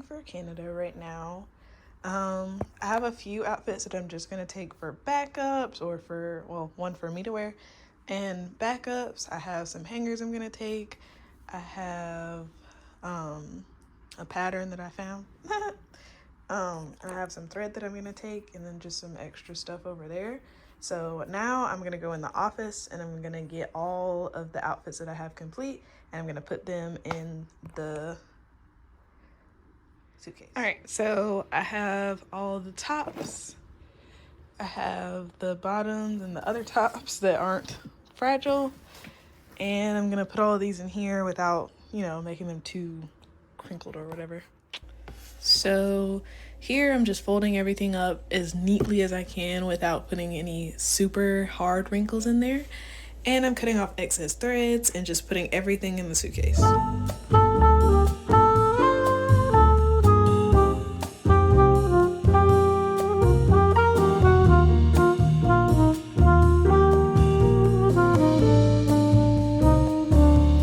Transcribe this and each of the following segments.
packing for Canada right now. I have a few outfits that I'm just gonna take for backups or for, well, one for me to wear. And backups, I have some hangers I'm gonna take. I have a pattern that I found. And I have some thread that I'm gonna take, and then just some extra stuff over there. So now I'm gonna go in the office and I'm gonna get all of the outfits that I have complete, and I'm gonna put them in the suitcase. All right, so I have all the tops. I have the bottoms and the other tops that aren't fragile. And I'm gonna put all of these in here without, making them too crinkled or whatever. So here I'm just folding everything up as neatly as I can without putting any super hard wrinkles in there. And I'm cutting off excess threads and just putting everything in the suitcase.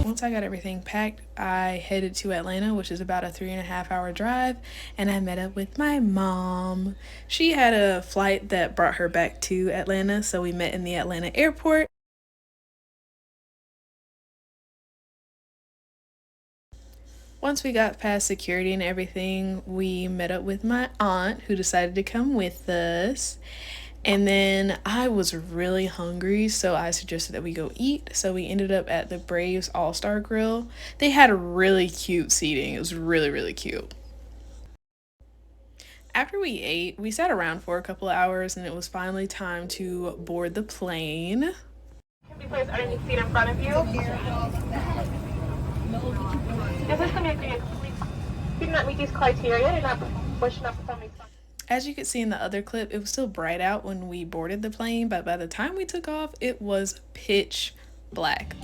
Once I got everything packed, I headed to Atlanta, which is about a 3.5-hour drive, and I met up with my mom. She had a flight that brought her back to Atlanta, so we met in the Atlanta airport. Once we got past security and everything, we met up with my aunt, who decided to come with us. And then I was really hungry, so I suggested that we go eat. So we ended up at the Braves All-Star Grill. They had a really cute seating. It was really, really cute. After we ate, we sat around for a couple of hours, and it was finally time to board the plane. Can be placed underneath seat in front of you. This is coming to do not meet these criteria. You're not pushing up for somebody's. As you could see in the other clip, it was still bright out when we boarded the plane, but by the time we took off, it was pitch black.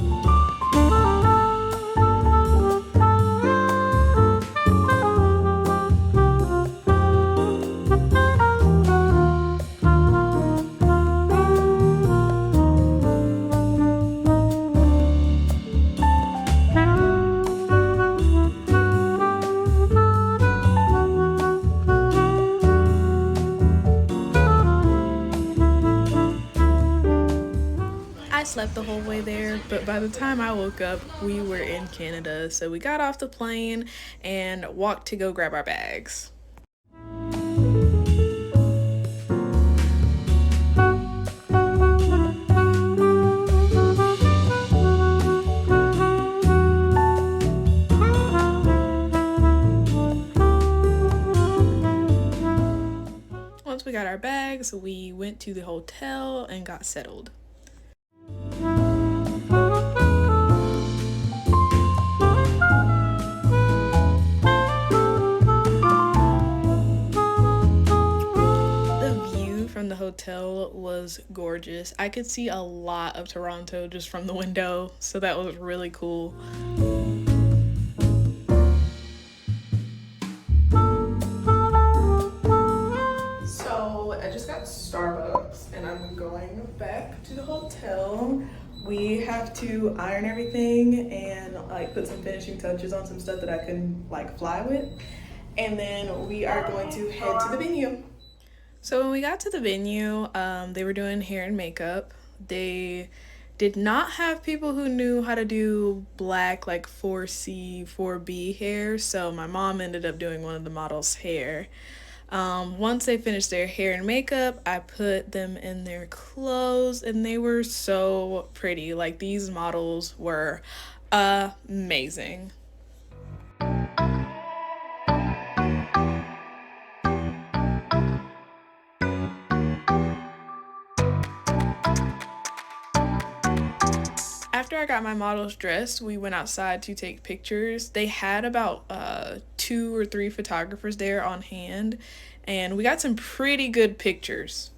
Slept the whole way there, but by the time I woke up, we were in Canada. So we got off the plane and walked to go grab our bags. Once we got our bags, we went to the hotel and got settled. From the hotel was gorgeous. I could see a lot of Toronto just from the window, so that was really cool. So I just got Starbucks and I'm going back to the hotel. We have to iron everything and put some finishing touches on some stuff that I can fly with, and then we are going to head to the venue. So when we got to the venue, they were doing hair and makeup. They did not have people who knew how to do black 4C, 4B hair, so my mom ended up doing one of the models' hair. Once they finished their hair and makeup, I put them in their clothes, and they were so pretty. These models were amazing. After I got my models dressed, we went outside to take pictures. They had about 2 or 3 photographers there on hand, and we got some pretty good pictures.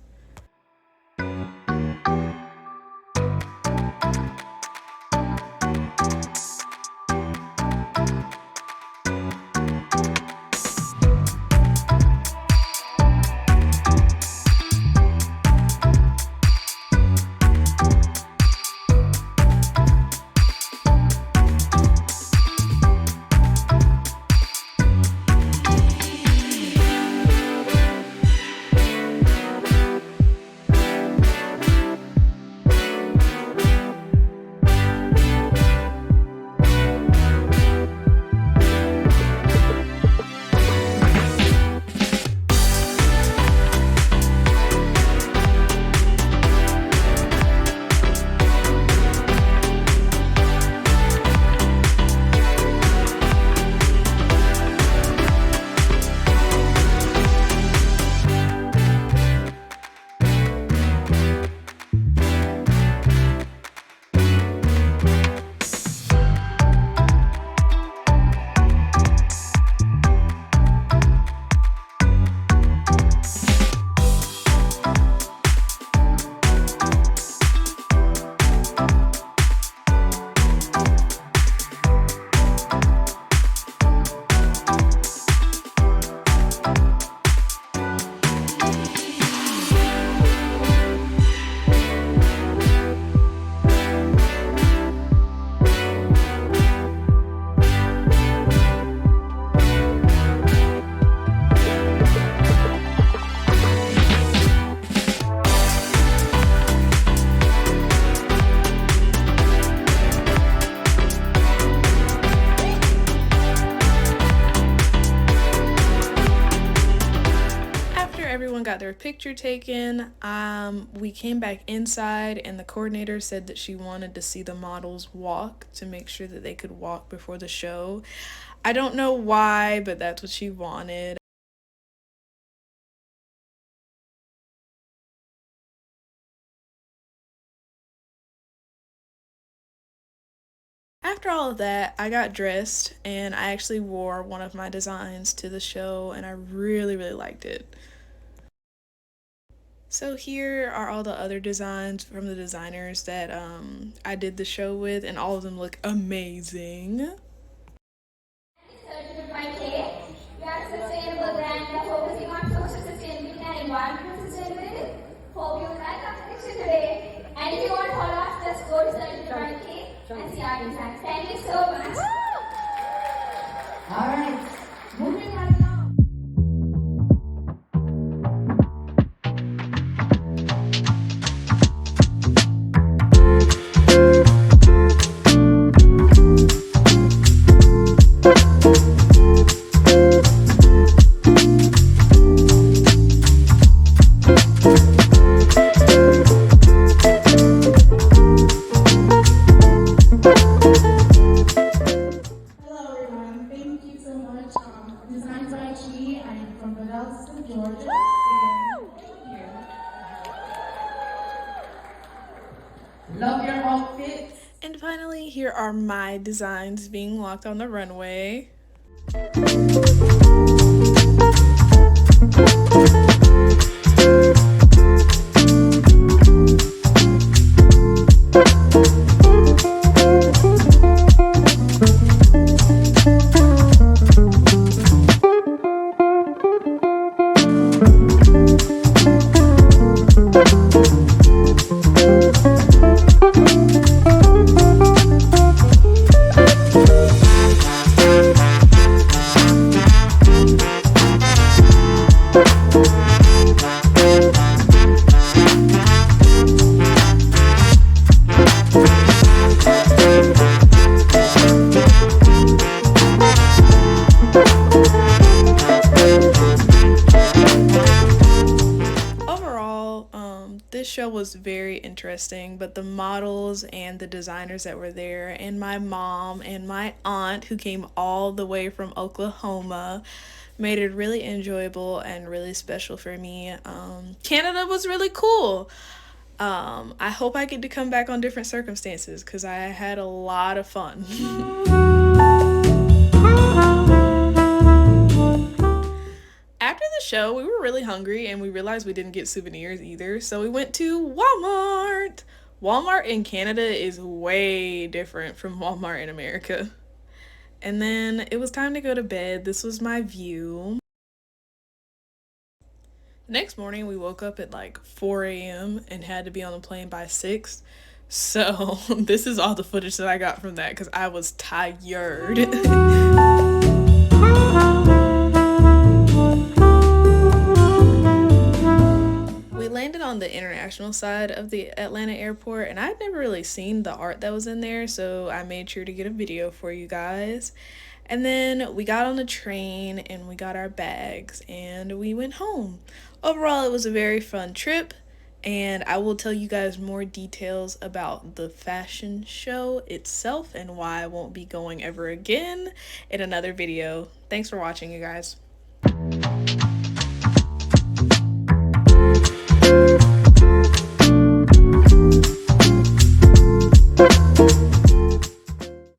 got their picture taken. We came back inside and the coordinator said that she wanted to see the models walk to make sure that they could walk before the show. I don't know why, but that's what she wanted. After all of that, I got dressed and I actually wore one of my designs to the show and I really liked it. So here are all the other designs from the designers that I did the show with, and all of them look amazing. Certificate by K. We are a sustainable brand focusing on social sustainability and environmental sustainability. Hope you like our collection today. And if you want to follow us, just go to Certificate by K and see our designs. Thank you so much. All right, moving right along. Georgia. Love your outfits. And finally, here are my designs being walked on the runway. This show was very interesting, but the models and the designers that were there, and my mom and my aunt who came all the way from Oklahoma, made it really enjoyable and really special for me. Canada was really cool. I hope I get to come back on different circumstances because I had a lot of fun. After the show, we were really hungry and we realized we didn't get souvenirs either, so we went to Walmart. Walmart in Canada is way different from Walmart in America. And then it was time to go to bed. This was my view. Next morning, we woke up at like 4 a.m. and had to be on the plane by 6. So this is all the footage that I got from that because I was tired. We landed on the international side of the Atlanta airport and I'd never really seen the art that was in there, so I made sure to get a video for you guys. And then we got on the train and we got our bags and we went home. Overall, it was a very fun trip, and I will tell you guys more details about the fashion show itself and why I won't be going ever again in another video. Thanks for watching, you guys.